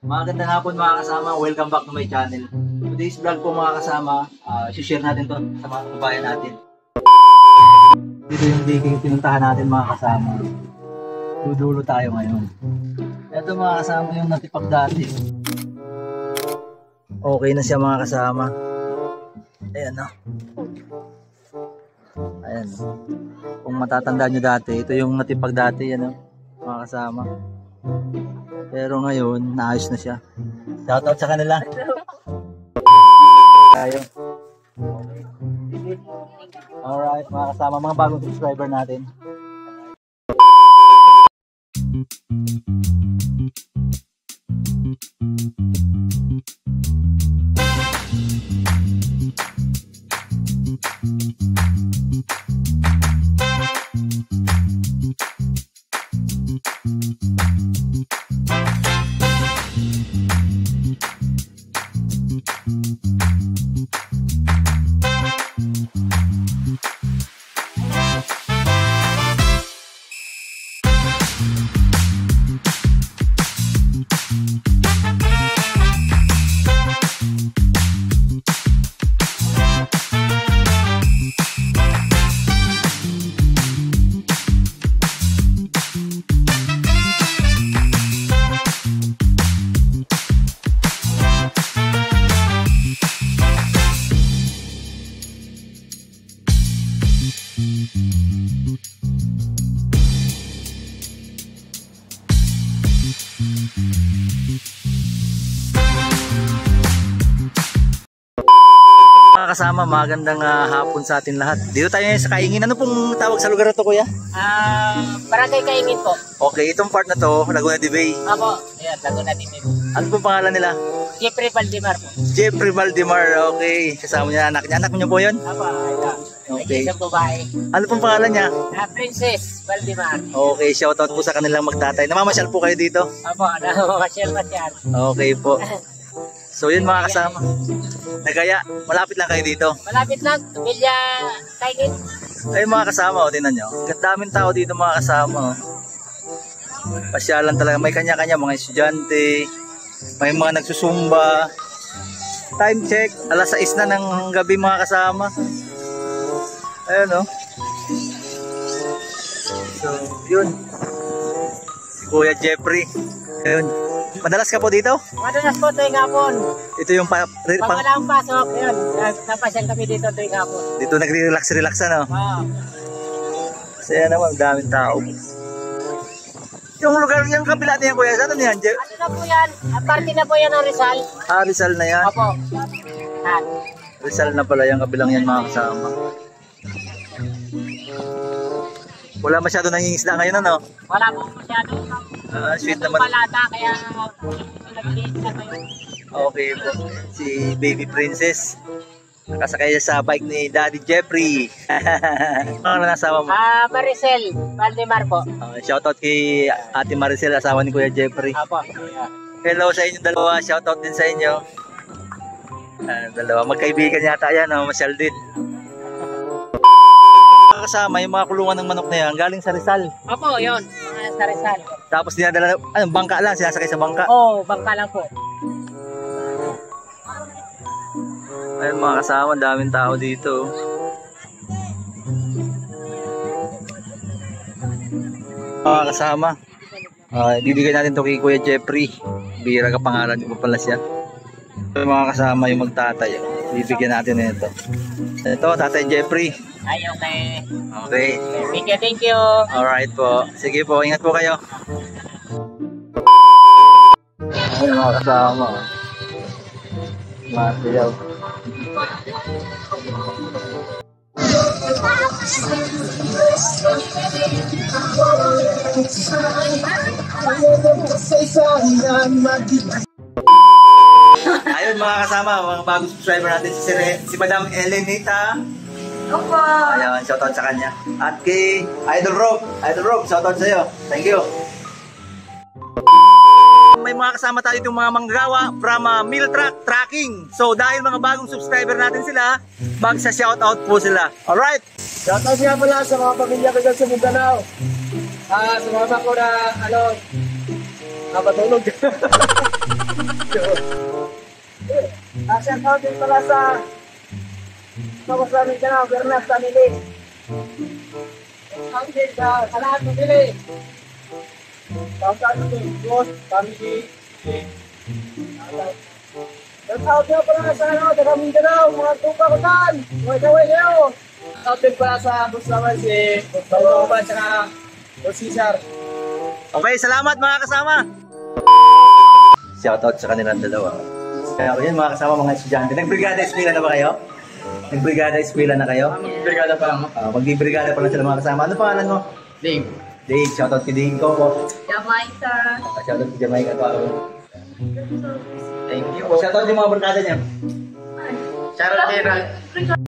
Magandang hapon mga kasama, welcome back to my channel. Today's vlog po mga kasama, share natin to sa mga kababayan natin. Dito yung digging pinuntahan natin mga kasama. Dudulo tayo ngayon. Ito mga kasama yung natipag dati. Okay na siya mga kasama. Ayan o. Ayan. Kung matatandaan nyo dati, ito yung natipag dati yan o mga kasama. Pero ngayon, naayos na siya. Shoutout sa kanila. Tayo. Alright, mga kasama, mga bagong subscriber natin. Mga kasama, magandang hapon sa atin lahat. Dito tayo sa Kaingin. Ano pong tawag sa lugar na to, kuya? Barangay Kaingin po. Okay, itong part na to, Laguna de Bay. Apo, ayan, Laguna de Bay. Ano pong pangalan nila? Jeffrey Valdemar po. Jeffrey Valdemar, okay. Kasama niya anak niya. Anak niyo po yun? Apo, ayan. Okay. Isang babae. Ano pong pangalan niya? Princess Valdemar. Okay, shoutout po sa kanilang magtatay. Namamasyal po kayo dito? Apo, namasyal-masyal. Okay po. So yun mga kasama. Nagaya, malapit lang kayo dito. Malapit lang, Tumilya Kaingin. Ay mga kasama, o tingnan nyo. Daming tao dito mga kasama. Pasyalan talaga. May kanya-kanya mga estudyante. May mga nagsusumba. Time check. Alas 6 na ng gabi mga kasama. Ayun o. So yun. Si Kuya Jeffrey. Ayun. Madalas ka po dito? Madalas po tuwing hapon. Ito yung Pag wala akong pasok, yun. Napasyal kami dito tuwing hapon. dito nagre-relax ano? Wow. Kasi naman, daming tao. Yung lugar yung kabila niya kuya, saan niyan? Ano na po yan? Party na po yan ng Rizal. Rizal na yan. Opo. Rizal na pala yung kabilang yan mga kasama. Wala masyado nangingisda ngayon ano? Wala po masyado. Sweet naman. Palata, kaya nag-iis na kayo. Okay po. Si Baby Princess. Nakasakay siya sa bike ni Daddy Jeffrey. Ano na asawa mo? Maricel Valdemar po. Shoutout kay Ate Maricel, asawa ni Kuya Jeffrey. Apo. Hello sa inyo dalawa. Shoutout din sa inyo. Dalawa. Magkaibigan yata yan. Masyal din. Kasama yung mga kulungan ng manok na yan. Galing sa Rizal. Apo, yun. Sa Rizal. Tapos dinadala, bangka lang. Sinasakay sa bangka. Oo, bangka lang po. Ayun mga kasama, daming tao dito. Mga kasama, bibigyan natin to kay Kuya Jeffrey. Bira ka pangalan ko pala siya. Mga kasama yung magtatay. Bibigyan natin ito. Ito, Tatay Jeffrey. Ay, okay. Okay. Thank you. Alright po. Sige po, ingat po kayo. Ayun mga kasama. Masiyaw. Ayun mga kasama, mga bagong subscriber natin si Madam Elenita. Opo. Ayan, shoutout sa kanya. At kay Idol Rob, shoutout sa iyo. Thank you. May mga kasama tayo itong mga manggagawa from Mill Truck Tracking. So dahil mga bagong subscriber natin sila, magsa-shoutout po sila. Alright? Shoutout nga pala sa mga pamilya ko dyan sa Mindanao. Sa mama ko na, Nakapatulog. Shout out din pala sa tapos namin ka na, Bernard Family. Shout out din sa lahat ng pili. Shout out din, Boss, Family. Shout out din pala sa taga Mindanao, mga tupa ko tan. Mga kaway kayo. Shout out din pala sa boss naman si Paulo at saka Boss Cesar. Okay, salamat mga kasama. Shoutout sa kanilang dalawa. Kaya ko yan mga kasama mga estudyante. Nag-brigada eskwela na ba kayo? Nag-brigada eskwela na kayo? Brigada pa lang. Magbi-brigada pa lang sila mga kasama. Ano pangalan mo? Dave. Dave, shoutout kay Dave ko. Jamaica. Shoutout kay Jamaica pa. Thank you. Shoutout yung mga barkada niya. Shoutout kay